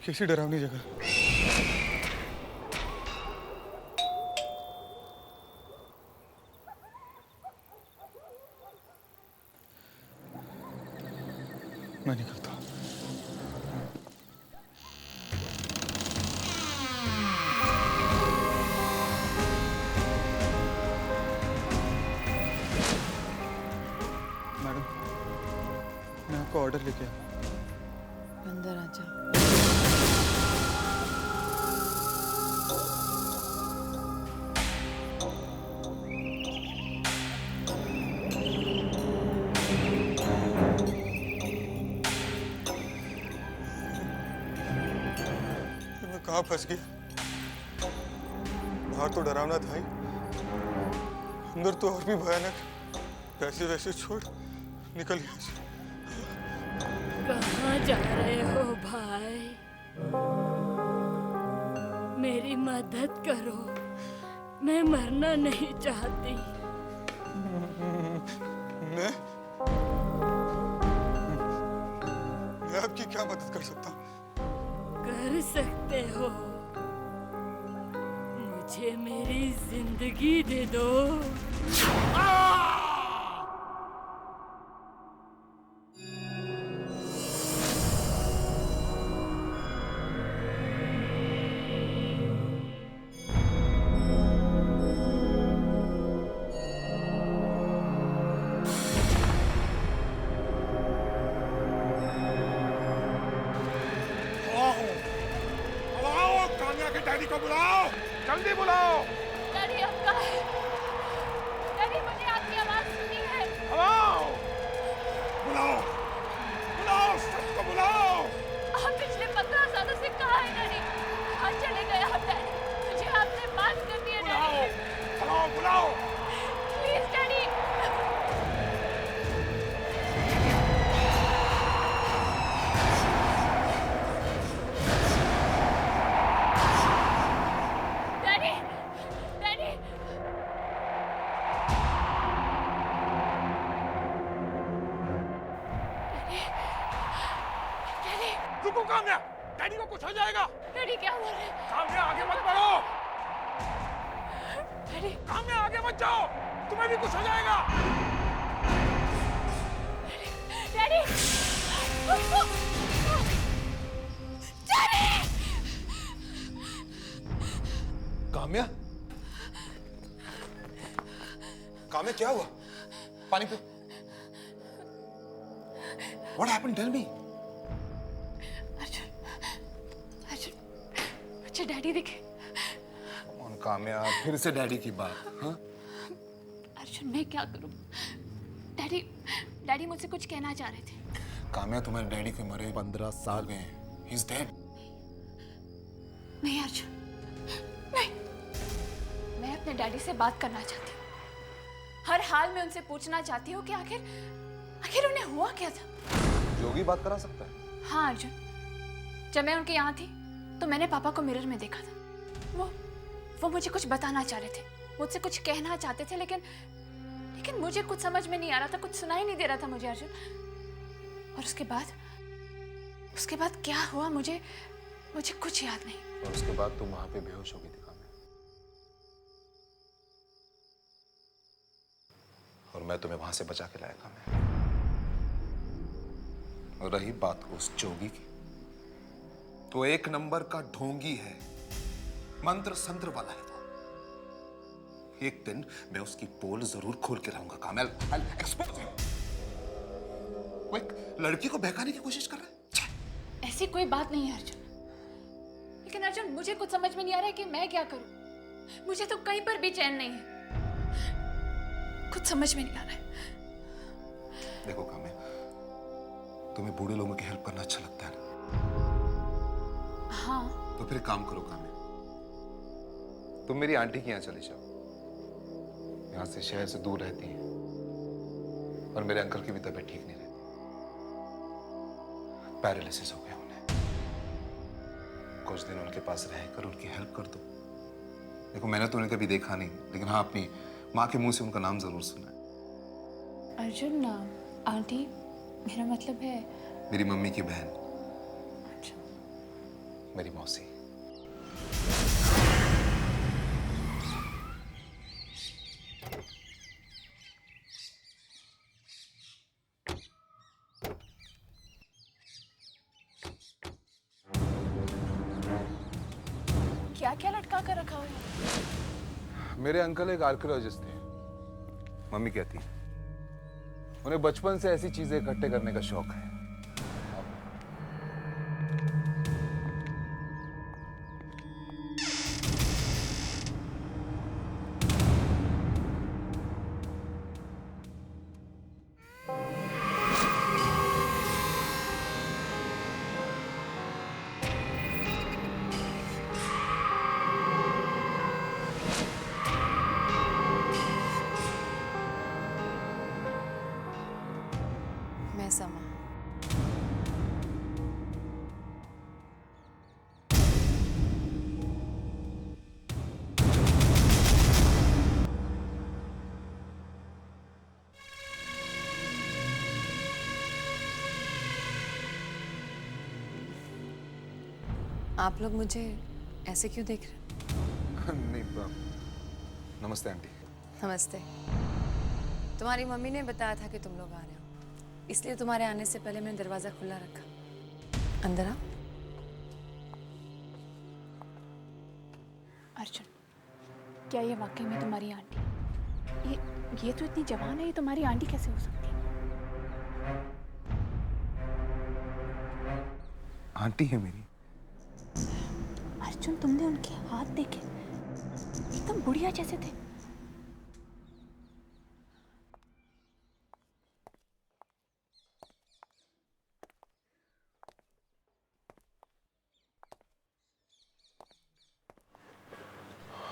कैसी डरावनी जगह। मैं निकलता हूं। मैडम, मैं आपको ऑर्डर लेके आया। अंदर आ जा। मैं कहाँ फंस गया? बाहर तो डरावना था ही, अंदर तो और भी भयानक। पैसे वैसे छोड़ निकल यहाँ से। कहाँ जा रहे हो भाई? मेरी मदद करो, मैं मरना नहीं चाहती। मैं आपकी क्या मदद कर सकता हूँ? कर सकते हो, मुझे मेरी जिंदगी दे दो। बुलाओ कान्या के डैडी को बुलाओ, जल्दी बुलाओ। डैडी आपका है। डैडी मुझे आपकी आवाज सुनी है। बुलाओ बुलाओ बुलाओ, सबको बुलाओ। आप पिछले 15 सालों से कहाँ हैं डैडी? कहाँ चले गए आप डैडी? मुझे आपसे बात करनी है बुलाओ डैडी। बुलाओ बुलाओ। Please daddy. Daddy daddy daddy रुको कान्या, डैडी को कुछ हो जाएगा। डैडी क्या बोल रहे हैं? कान्या आगे मत बढ़ो, डैडी कान्या आगे मत जाओ, तुम्हें भी कुछ हो जाएगा। डैडी डैडी काम्या, काम्या क्या हुआ? पानी P. What happened? Tell me. Arjun Arjun मुझे डैडी दिखे। कौन काम्या, फिर से डैडी की बात? हाँ? अर्जुन मैं क्या करूं? डैडी डैडी मुझसे कुछ कहना चाह रहे थे। काम्या, तुम्हारे डैडी को मरे 15 साल गए हैं। He's dead. नहीं अर्जुन नहीं, मैं अपने डैडी से बात करना चाहती हूँ। हर हाल में उनसे पूछना चाहती हूँ कि आखिर आखिर उन्हें हुआ क्या था। योगी बात करा सकता है। हाँ अर्जुन, जब मैं उनके यहाँ थी तो मैंने पापा को मिरर में देखा था। वो मुझे कुछ बताना चाह रहे थे, मुझसे कुछ कहना चाहते थे, लेकिन मुझे कुछ समझ में नहीं आ रहा था, कुछ सुनाई नहीं दे रहा था मुझे अर्जुन। और उसके बाद क्या हुआ मुझे कुछ याद नहीं। और उसके बाद तुम वहां पे बेहोश हो गई थी काम्या, और मैं तुम्हें वहां से बचा के लाया काम्या। और रही बात उस जोगी की, तो एक नंबर का ढोंगी है, मंत्र संत्र वाला है वो। एक दिन मैं उसकी पोल जरूर खोल के रहूंगा काम्या। I'll expose you. वो एक लड़की को बहकाने की कोशिश कर रहा है। ऐसी कोई बात नहीं है अर्जुन, लेकिन अर्जुन मुझे कुछ समझ में नहीं आ रहा है कि मैं क्या करूं। मुझे तो कहीं पर भी चैन नहीं है, कुछ समझ में नहीं आ रहा है। देखो काम्या, तुम्हें बूढ़े लोगों की हेल्प करना अच्छा लगता है ना? हाँ तो फिर काम करो काम्या, तुम मेरी आंटी के यहाँ चले जाओ। यहाँ से शहर से दूर रहती हैं, और मेरे अंकल की भी तबीयत ठीक नहीं रहती, पैरालिसिस हो गया उन्हें। कुछ दिन उनके पास रहकर उनकी हेल्प कर दो। देखो मैंने तो उन्हें कभी देखा नहीं, लेकिन हाँ अपनी माँ के मुंह से उनका नाम जरूर सुना है। अर्जुन आंटी मेरा मतलब है मेरी मम्मी की बहन। अच्छा मेरी मौसी। क्या क्या लटका कर रखा हुआ है? मेरे अंकल एक आर्कियोलॉजिस्ट थे। मम्मी कहती है उन्हें बचपन से ऐसी चीजें इकट्ठे करने का शौक है। मैं समा। आप लोग मुझे ऐसे क्यों देख रहे हैं? नहीं नमस्ते आंटी। नमस्ते। तुम्हारी मम्मी ने बताया था कि तुम लोग आ रहे हो, इसलिए तुम्हारे आने से पहले मैंने दरवाजा खुला रखा। अंदर आओ। अर्जुन, क्या ये वाकई में तुम्हारी आंटी? ये तो इतनी जवान है, ये तुम्हारी आंटी कैसे हो सकती है? आंटी है मेरी। अर्जुन, तुमने उनके हाथ देखे, एकदम बुढ़िया जैसे थे।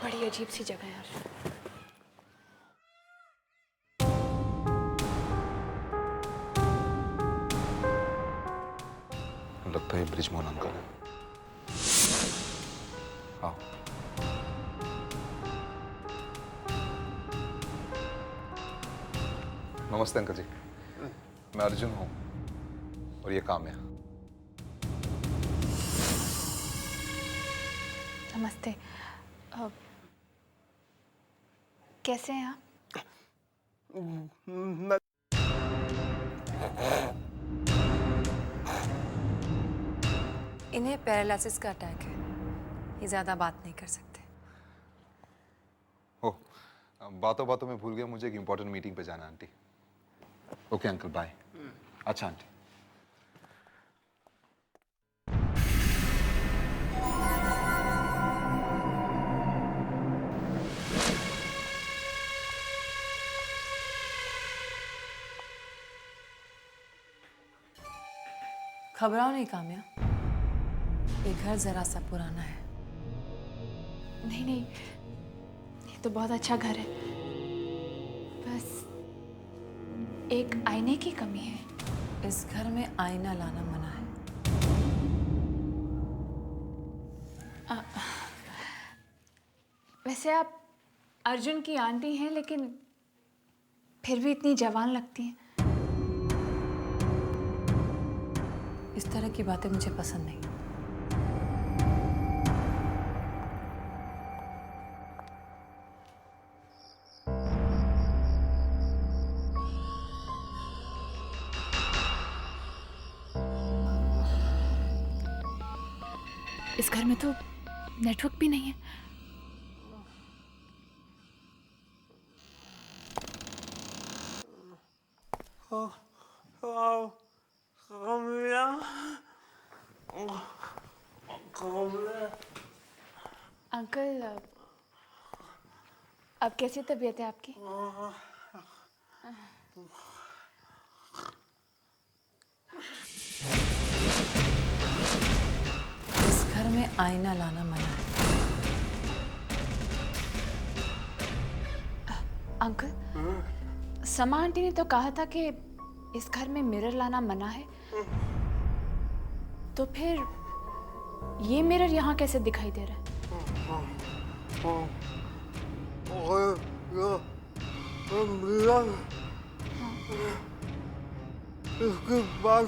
बड़ी अजीब सी जगह है यार। लगता है ब्रिजमोहन अंकल है। आओ। नमस्ते अंकल जी, मैं अर्जुन हूँ और ये काम्या। नमस्ते। कैसे हैं आप? इन्हें पैरालिसिस का अटैक है, ये ज्यादा बात नहीं कर सकते। ओह, बातों बातों में भूल गया, मुझे एक इम्पोर्टेंट मीटिंग पे जाना है आंटी। Okay uncle, bye. अच्छा आंटी। घबराओ नहीं काम्या, ये घर जरा सा पुराना है। नहीं नहीं, ये तो बहुत अच्छा घर है, बस एक आईने की कमी है। इस घर में आईना लाना मना है। वैसे आप अर्जुन की आंटी हैं, लेकिन फिर भी इतनी जवान लगती हैं। इस तरह की बातें मुझे पसंद नहीं। इस घर में तो नेटवर्क भी नहीं है। अंकल, अब कैसी तबीयत है आपकी? इस घर में आईना लाना मना है। अंकल, समा आंटी ने तो कहा था कि इस घर में मिरर लाना मना है, तो फिर ये मिरर यहाँ कैसे दिखाई दे रहा है? इसके बाद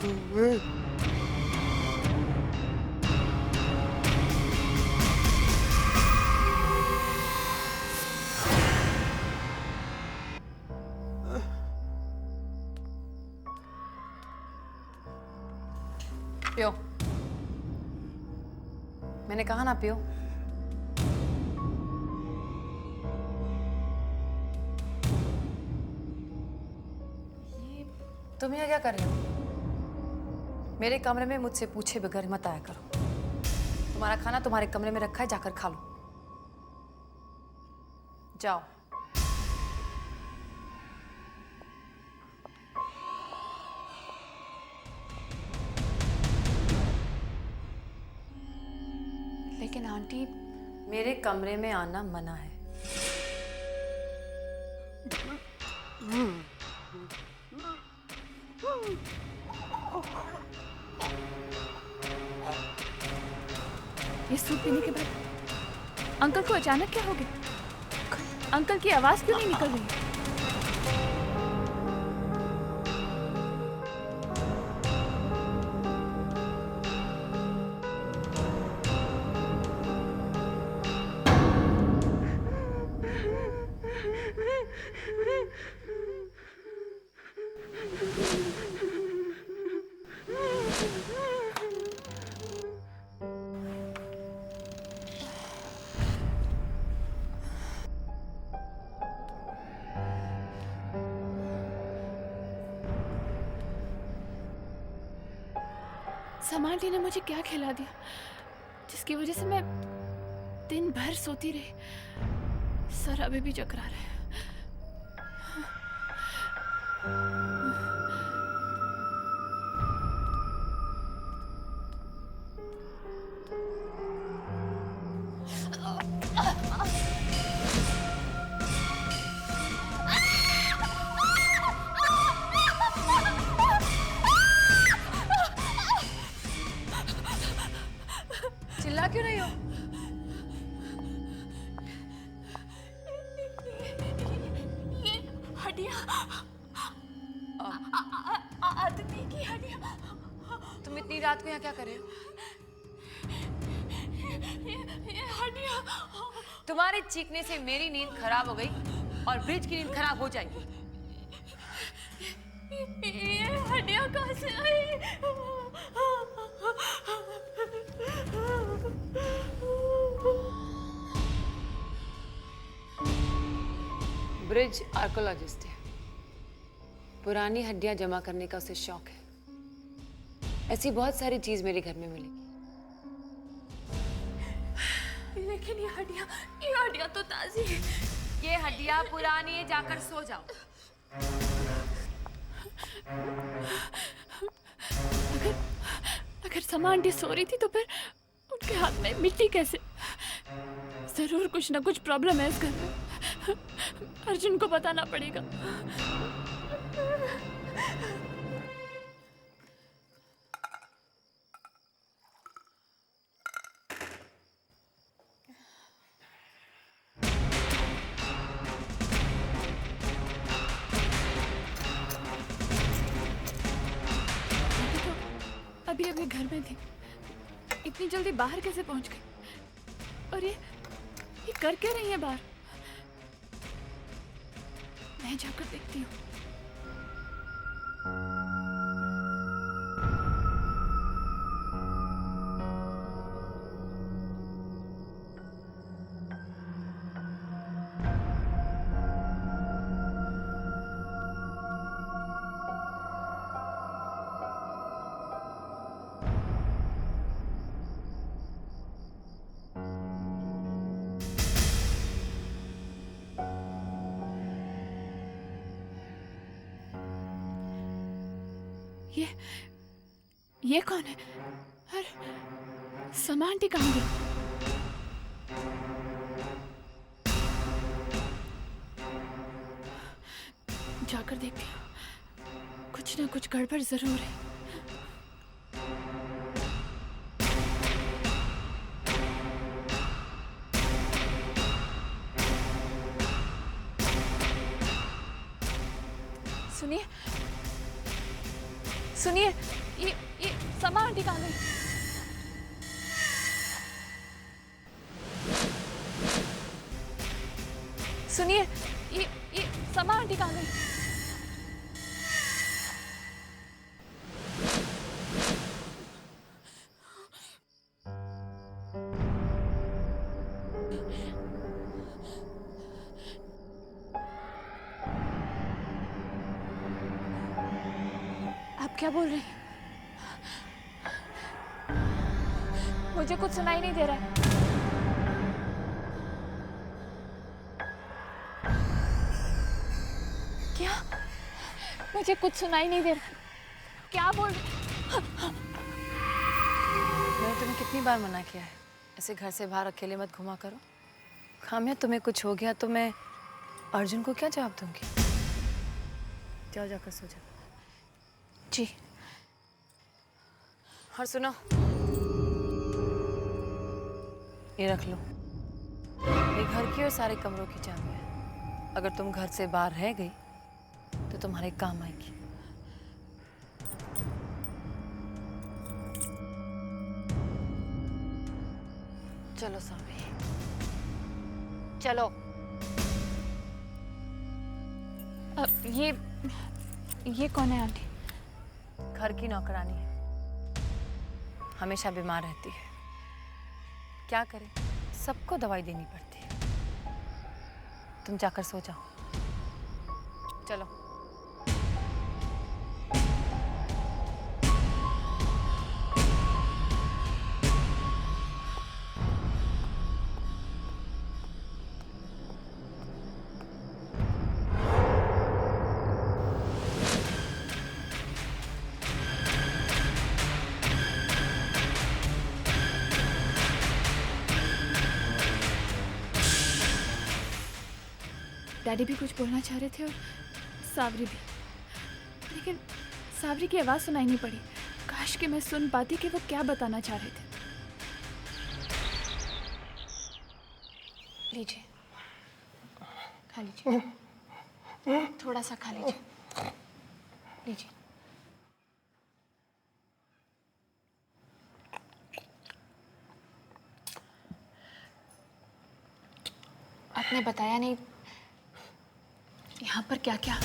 पियो। मैंने कहा ना पियो। ये तुम यहाँ क्या कर रहे हो? मेरे कमरे में मुझसे पूछे बगैर मत आया करो। तुम्हारा खाना तुम्हारे कमरे में रखा है, जाकर खा लो। जाओ। लेकिन आंटी, मेरे कमरे में आना मना है। ये सूप पीने के बाद अंकल को अचानक क्या हो गया? अंकल की आवाज क्यों नहीं निकल रही? समांटी ने मुझे क्या खिला दिया जिसकी वजह से मैं दिन भर सोती रही? सर अभी भी चकरा रहे हैं। चिल्ला क्यों रही हो? ये हड्डियां, आदमी की हड्डियां। तुम इतनी रात को यहाँ क्या कर रहे हो? ये हड्डियां। तुम्हारे चीखने से मेरी नींद खराब हो गई और ब्रिज की नींद खराब हो जाएगी। ये हड्डियां कहाँ से आई? ब्रिज आर्कोलॉजिस्ट है। पुरानी हड्डियां जमा करने का उसे शौक है। ऐसी बहुत सारी चीज मेरे घर में मिलेगी। लेकिन ये हड्डियां तो ताजी है। ये हड्डियां पुरानी है, जाकर सो जाओ। अगर समा आंटी सो रही थी तो फिर उनके हाथ में मिट्टी कैसे? जरूर कुछ ना कुछ प्रॉब्लम है इस घर में। अर्जुन को बताना पड़ेगा। अभी अभी घर में थी, इतनी जल्दी बाहर कैसे पहुंच गई? और ये कर क्या रही है बाहर? मैं जाकर देखती हूँ। ये कौन है? अरे समा आंटी कहाँ गई? जाकर देखती हूँ, कुछ ना कुछ गड़बड़ जरूर है। सुनिए सुनिए, ये समा आंटी कहाँ गई? सुनिए, ये समा आंटी कहाँ गई? आप क्या बोल रही हैं? मुझे कुछ सुनाई नहीं दे रहा है। क्या? मुझे कुछ सुनाई नहीं दे रहा। क्या बोल रही? मैंने तुम्हें कितनी बार मना किया है ऐसे घर से बाहर अकेले मत घुमा करो। खामिया तुम्हें कुछ हो गया तो मैं अर्जुन को क्या जवाब दूंगी? जाओ जाकर सो जाओ। जी। और सुनो, ये रख लो, ये घर की और सारे कमरों की चाबी है। अगर तुम घर से बाहर रह गई तो तुम्हारे काम आएगी। चलो सावी, चलो। ये कौन है आंटी? घर की नौकरानी है, हमेशा बीमार रहती है। क्या करे, सबको दवाई देनी पड़ती है। तुम जाकर सो जाओ, चलो। डैडी भी कुछ बोलना चाह रहे थे और सावरी भी, लेकिन सावरी की आवाज़ सुनाई नहीं पड़ी। काश कि मैं सुन पाती कि वो क्या बताना चाह रहे थे। लीजिए, खा लीजिए, थोड़ा सा खा लीजिए। लीजिए। आपने बताया नहीं यहाँ पर क्या क्या।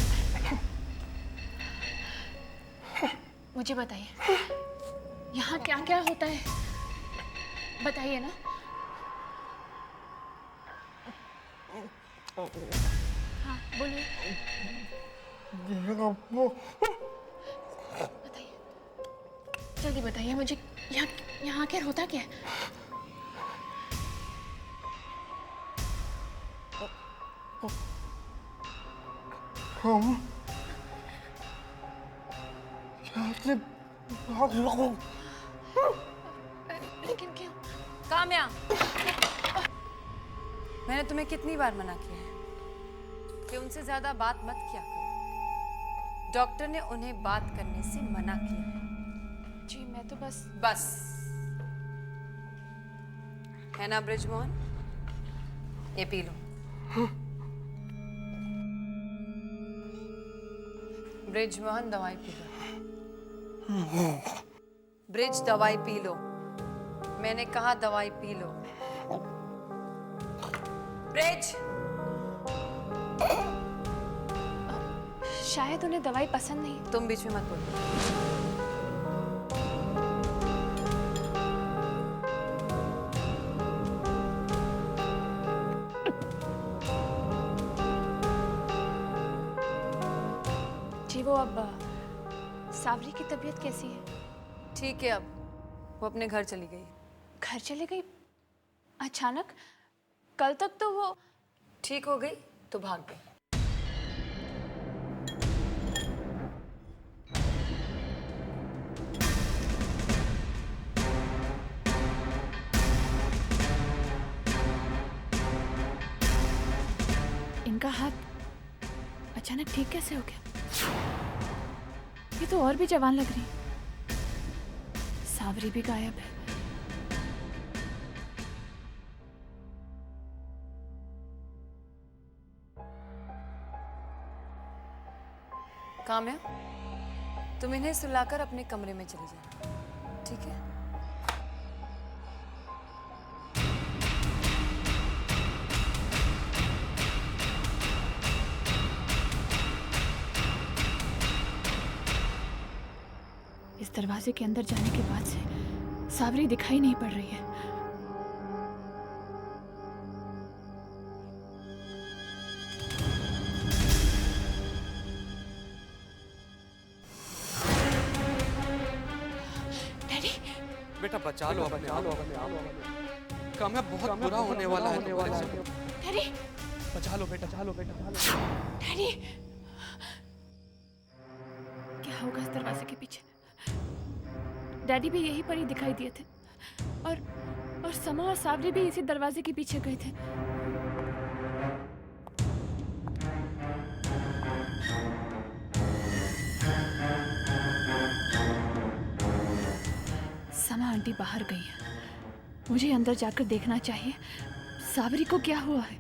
मुझे बताइए, यहाँ क्या क्या होता है, बताइए ना। हाँ बोलिए, बताइए, जल्दी बताइए मुझे। यहाँ आखिर होता क्या है? लेकिन क्यों? काम्या, मैंने तुम्हें कितनी बार मना किया है कि उनसे ज्यादा बात मत किया करो। डॉक्टर ने उन्हें बात करने से मना किया है। जी मैं तो बस है ना ब्रिजमोहन, ये पी लो। ब्रिजमोहन दवाई पी लो। ब्रिज दवाई पी लो, मैंने कहा दवाई पी लो। ब्रिज, शायद उन्हें दवाई पसंद नहीं। तुम बीच में मत बोलो। जी वो अब सावरी की तबीयत कैसी है? ठीक है, अब वो अपने घर चली गई। घर चली गई अचानक? कल तक तो वो ठीक हो गई तो भाग गई। इनका हाथ अचानक ठीक कैसे हो गया? ये तो और भी जवान लग रही। सावरी भी गायब है। काम्या, तुम इन्हें सुलाकर अपने कमरे में चली जाना, ठीक है? इस दरवाजे के अंदर जाने के बाद से सावरी दिखाई नहीं पड़ रही है। बेटा बचा लो अपने आप। कामयाब बहुत बुरा होने वाला है तुम्हारे साथ। डैडी, बचा लो बेटा। डैडी, क्या होगा इस दरवाजे के पीछे? डैडी भी यहीं पर ही दिखाई दिए थे और समा और सावरी भी इसी दरवाजे के पीछे गए थे। समा आंटी बाहर गई है, मुझे अंदर जाकर देखना चाहिए सावरी को क्या हुआ है।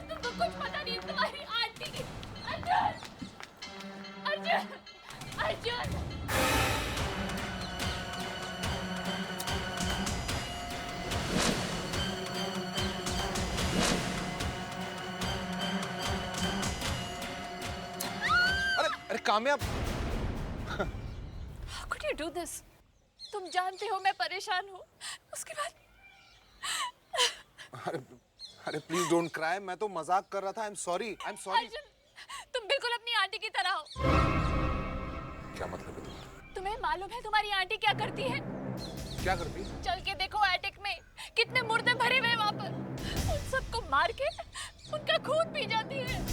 तुमको कुछ पता नहीं तुम्हारी आंटी की। अर्जुन, अर्जुन, अरे कामयाब, How could you do this? तुम जानते हो मैं परेशान हूँ, उसके बाद अरे अरे प्लीज डोंट क्राई, मैं तो मजाक कर रहा था। I am sorry. अर्जुन, तुम बिल्कुल अपनी आंटी की तरह हो। क्या मतलब है तुम्हारा? तुम्हें मालूम है तुम्हारी आंटी क्या करती है? क्या करती? चल के देखो एटिक में कितने मुर्दे भरे हुए वहां पर। उन सबको मार के उनका खून पी जाती है।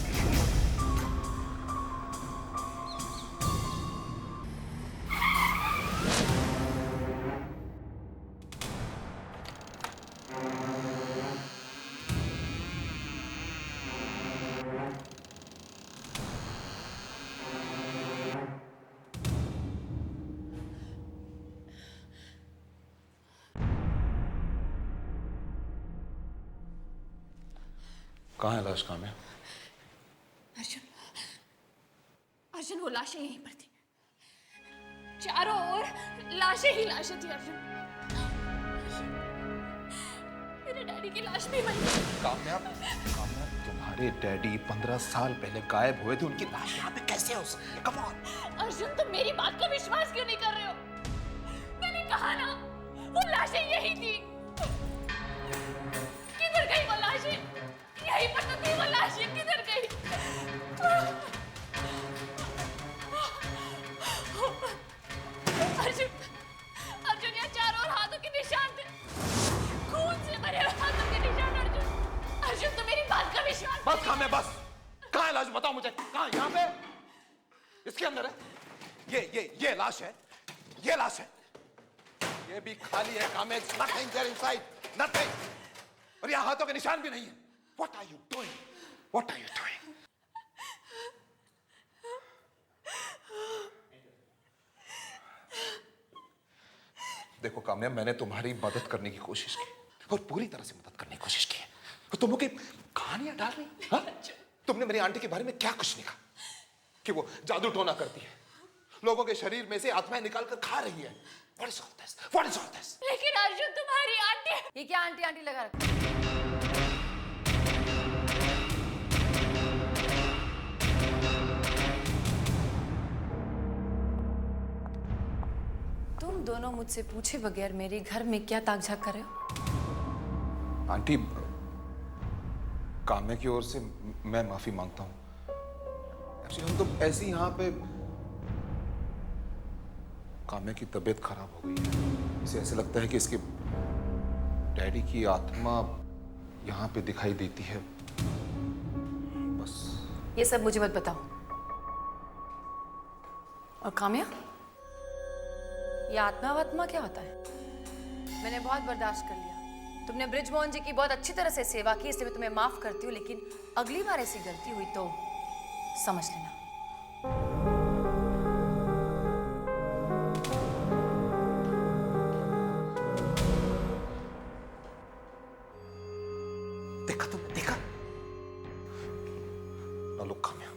कहाँ है लाश कामयाब? अर्जुन, अर्जुन वो लाशें यहीं पर थी, चारों ओर लाशें ही लाशें थी। अर्जुन, मेरे डैडी की लाश भी वहीं थी। कामयाब, कामयाब तुम्हारे डैडी 15 साल पहले गायब हुए थे, उनकी लाश यहाँ पे कैसे हो सकती है? Come on. अर्जुन, तुम मेरी बात का विश्वास क्यों नहीं कर रहे हो? मैंने कहा ना वो लाशें यही थी। किधर गई वो लाशें? यहीं पर तो थी वो लाशें, किधर गई? अर्जुन, अर्जुन यहाँ चारों ओर हाथों के निशान थे, खून से भरे हुए हाथों के निशान। अर्जुन, अर्जुन तो मेरी बात का विश्वास। बस कामयाब बस। कहाँ है लाश? बताओ मुझे। कहाँ? यहाँ पे? इसके अंदर है। ये लाश है। ये लाश है। ये भी खाली है कामयाब। Nothing there inside. Nothing. और यहाँ हाथों के निशान भी नहीं है। What are you doing? What are you doing? देखो कामयाब, मैंने तुम्हारी मदद करने की कोशिश की, और पूरी तरह से मदद करने की कोशिश की है। और तुम लोग की कहानियां डाल रही, हाँ? तुमने मेरी आंटी के बारे में क्या कुछ नहीं कहा कि वो जादू टोना करती है, लोगों के शरीर में से आत्माएं निकाल कर खा रही है। What is all this? What is all this? लेकिन अर्जुन तुम्हारी आंटी। ये क्या आंटी आंटी लगा रखा? तुम दोनों मुझसे पूछे बगैर मेरे घर में क्या ताक-झाक कर रहे हो? आंटी, काम्या की ओर से मैं माफी मांगता हूँ। एक्चुअली हम तो ऐसे ही यहाँ पे, काम्या की तबीयत खराब हो गई है, इसे ऐसे लगता है कि इसके डैडी की आत्मा यहाँ पे दिखाई देती है, बस। ये सब मुझे मत बताओ। और काम्या, ये आत्मा वात्मा क्या होता है? मैंने बहुत बर्दाश्त कर लिया। तुमने बृजमोहन जी की बहुत अच्छी तरह से सेवा की, इसलिए मैं तुम्हें माफ करती हूँ, लेकिन अगली बार ऐसी गलती हुई तो समझ लेना। देखा तुमने, देखा? ना लो काम्या,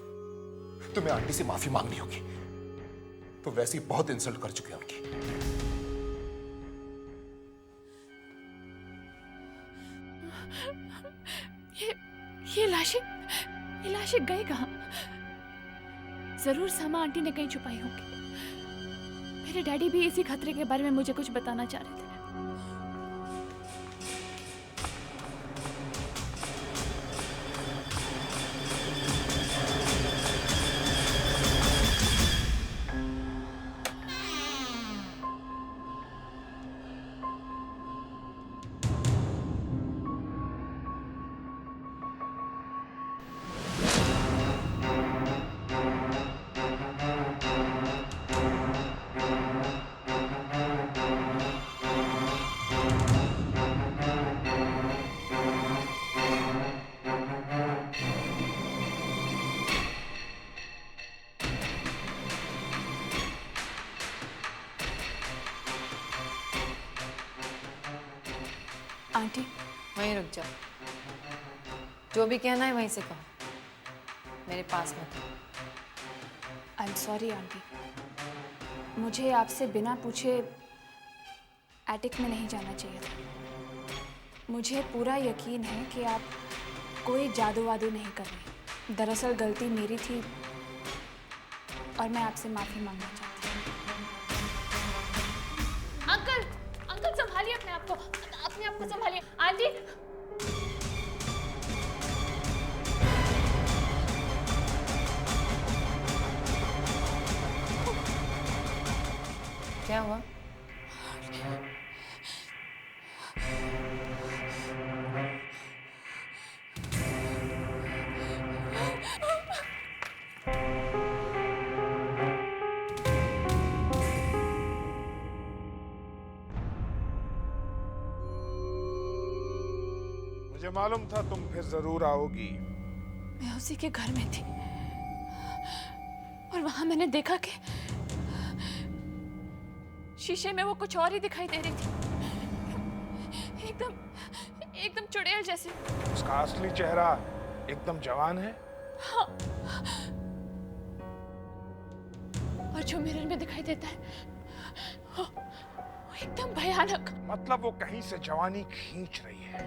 तुम्हें आंटी से माफी मांगनी होगी। तो वैसे ही बहुत इंसल्ट कर चुके हैं उनकी। ये लाशें गई कहाँ? जरूर समा आंटी ने कहीं छुपाई होंगी। मेरे डैडी भी इसी खतरे के बारे में मुझे कुछ बताना चाह रहे थे। आंटी, वहीं रुक जाओ। जो भी कहना है वहीं से कहो, मेरे पास मत। आई एम सॉरी आंटी, मुझे आपसे बिना पूछे एटिक में नहीं जाना चाहिए था। मुझे पूरा यकीन है कि आप कोई जादू वादू नहीं कर रहे। दरअसल गलती मेरी थी और मैं आपसे माफ़ी मांगना चाहती हूँ। अंकल संभालिए अपने आप को संभालिए। आंटी, क्या हुआ? मुझे मालूम था तुम फिर जरूर आओगी। मैं उसी के घर में थी और वहां मैंने देखा कि शीशे में वो कुछ और ही दिखाई दे रही थी। एकदम चुड़ैल जैसे। उसका असली चेहरा एकदम जवान है। हाँ। और जो मिरर में दिखाई देता है वो एकदम भयानक। मतलब वो कहीं से जवानी खींच रही है।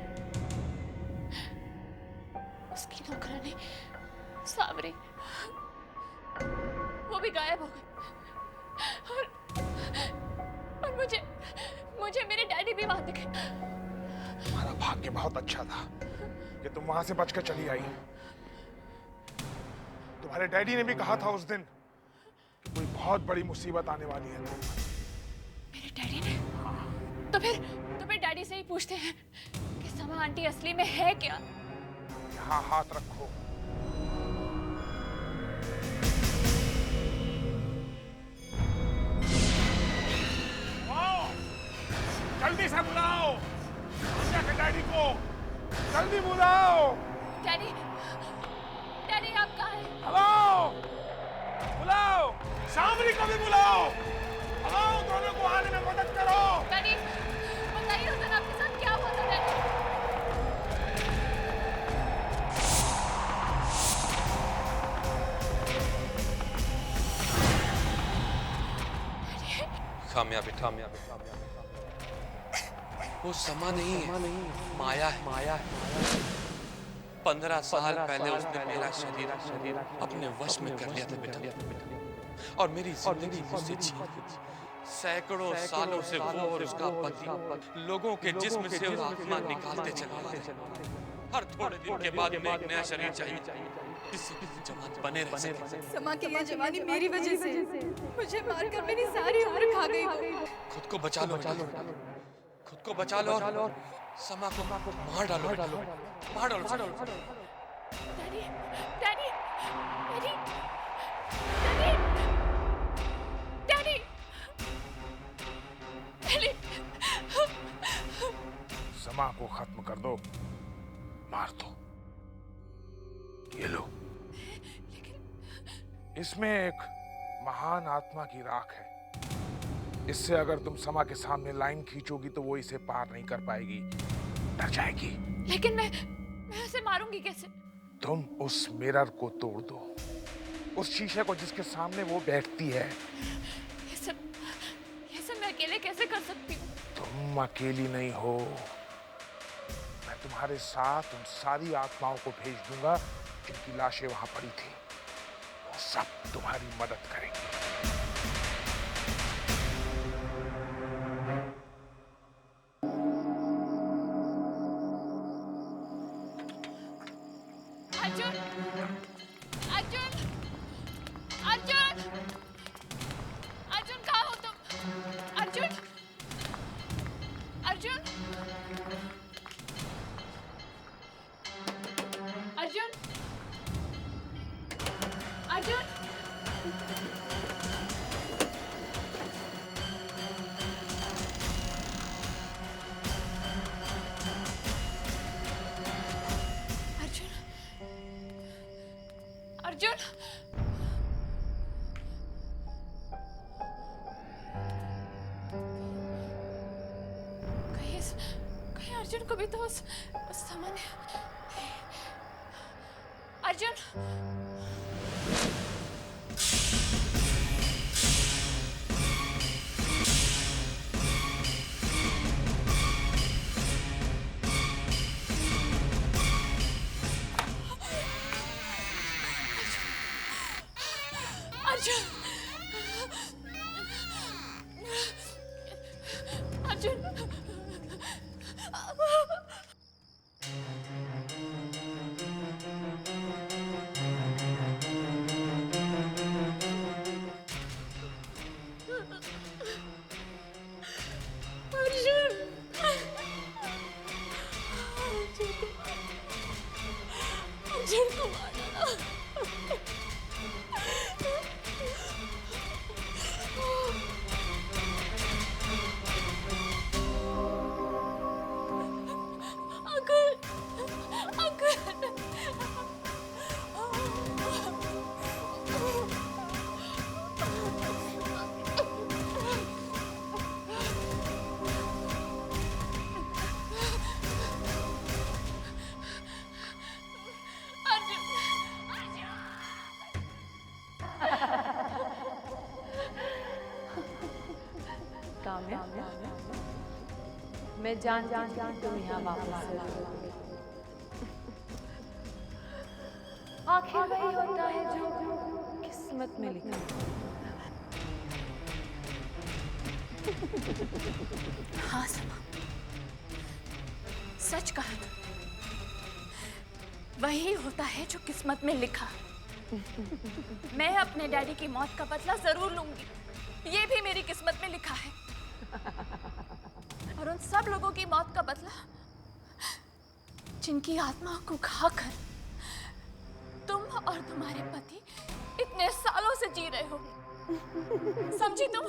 उसकी नौकरानी सावरी, वो भी गायब हो गई। और मुझे मेरे डैडी भी वहां दिखे। तुम्हारा भाग्य बहुत अच्छा था कि तुम वहां से बचकर चली आई। तुम्हारे डैडी ने भी कहा था उस दिन कि कोई बहुत बड़ी मुसीबत आने वाली है। मेरे डैडी ने? तो फिर डैडी से ही पूछते हैं कि समा आंटी असली में है क्या? यहाँ हाथ रखो। जल्दी से बुलाओ के डैडी को, जल्दी बुलाओ। डैडी आप कहाँ हैं? हेलो, बुलाओ, सामरी को भी बुलाओ। हेलो, दोनों को आने में मदद करो। डैडी बताइए उस दिन आपके साथ क्या हुआ था? डैडी कामयाब बेटा। वो समा नहीं है, माया है। 15 साल पहले उसने मेरा शरीर अपने वश में कर लिया था बेटा, और मेरी जिंदगी मुझसे छीन ली। सैकड़ों सालों से वो और उसका पति लोगों के जिस्म से वो आत्मा निकालते चले आ रहे। हर थोड़े दिन के बाद उन्हें एक नया शरीर चाहिए जिससे जवान बने रह सके। समा की ये जवानी मेरी वजह से, मुझे मारकर मेरी सारी उम्र खा गई। खुद को बचा लो, खुद को बचा लो और समा को मार डालो, मार डालो। Daddy, daddy, daddy, daddy, daddy, समा को खत्म कर दो, मार दो। ये लो, इसमें एक महान आत्मा की राख है। इससे अगर तुम समा के सामने लाइन खींचोगी तो वो इसे पार नहीं कर पाएगी, डर जाएगी। लेकिन मैं उसे मारूंगी कैसे? तुम उस मिरर को तोड़ दो, उस शीशे को जिसके सामने वो बैठती है। ये सब मैं अकेले कैसे कर सकती हूँ? तुम अकेली नहीं हो, मैं तुम्हारे साथ उन सारी आत्माओं को भेज दूंगा जिनकी लाशें वहां पड़ी थी। वो सब तुम्हारी मदद करेंगे। अर्जुन, अर्जुन, अर्जुन, अर्जुन कहाँ हो तुम? अर्जुन, अर्जुन, अर्जुन, अर्जुन, अर्जुन, कहीं अर्जुन को भी तो उस सामान्य अर्जुन, अर्जुन, अर्जुन, अर्जुन को मार डाला। काम्या, मैं जानती थी तुम यहाँ वापस आओगे। आखिर वही होता है जो किस्मत में लिखा है। हाँ समा, सच कहा तुमने। वही होता है जो किस्मत में लिखा है। मैं अपने डैडी की मौत का बदला जरूर लूंगी, ये भी मेरी किस्मत में लिखा है। और उन सब लोगों की मौत का बदला जिनकी आत्मा को खाकर तुम और तुम्हारे पति इतने सालों से जी रहे हो। समझी तुम?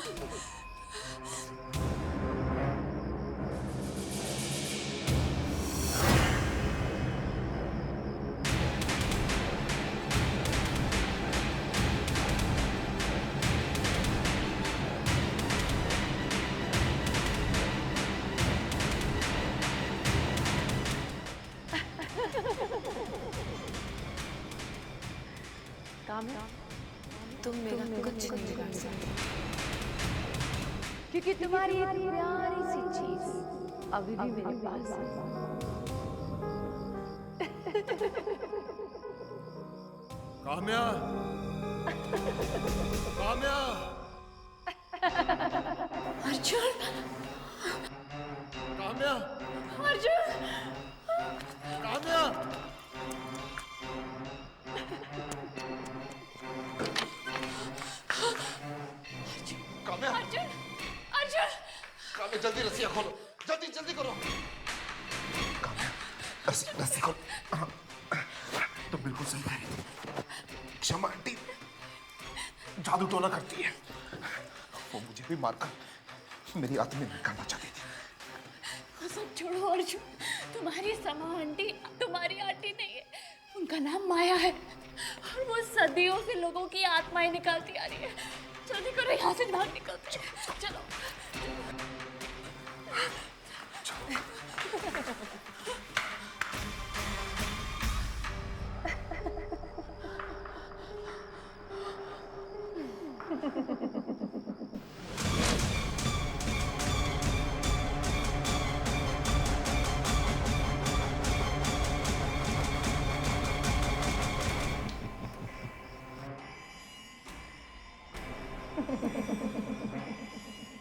काम्या, तुम मेरा कुछ नहीं बिगाड़ सकते। क्योंकि तुम्हारी एक प्यारी सी चीज अभी भी मेरे पास है। काम्या, काम्या, अर्जुन, काम्या, अर्जुन, काम्या। काम्या, अर्जुन, अर्जुन। काम्या जल्दी रस्सियां खोलो, जल्दी जल्दी करो। काम्या रस्सी खोलो। तुम बिल्कुल सही कह रही थी। क्षमा आंटी जादू टोना करती है। वो मुझे भी मारकर मेरी आत्मा निकालना चाहती थी। वो सब छोड़ो अर्जुन, तुम्हारी समा आंटी तुम्हारी आंटी नहीं है, उनका नाम माया है और वो सदियों से लोगों की आत्माएं निकालती आ रही है। जल्दी करो, यहाँ से भाग निकलते हैं। चलो।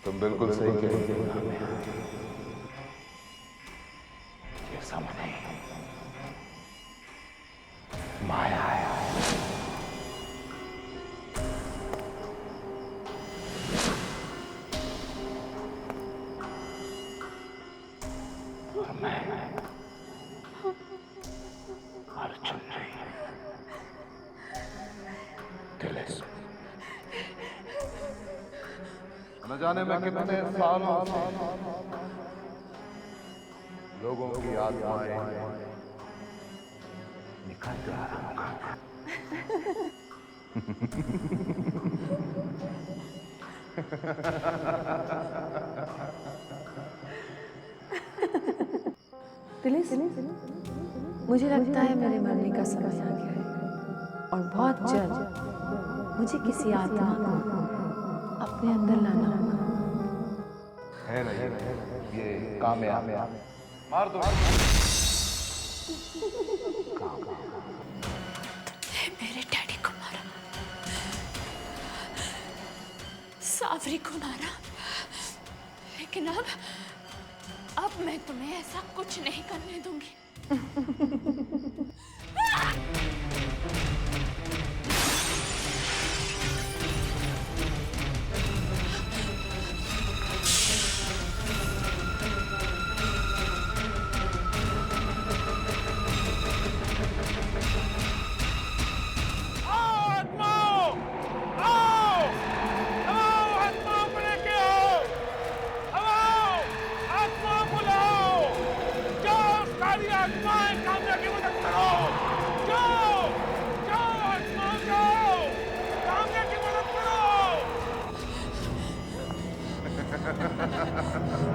तुम बिल्कुल सही कह रही हो। ये सब नहीं, माया है। और मैं अर्जुन नहीं, तिलिस्म। न जाने मैं कितने सालों से लोगों की आत्माएं निकल रहा हूँ। मुझे लगता है मेरे मरने का समय आ गया है और बहुत जल्द मुझे किसी आत्मा को अपने अंदर लाना होगा। है नहीं, ये काम्या। मार दो। मेरे डैडी को मारा, सावरी को मारा, लेकिन अब मैं तुम्हें ऐसा कुछ नहीं करने दूंगी। Ha ha ha ha ha!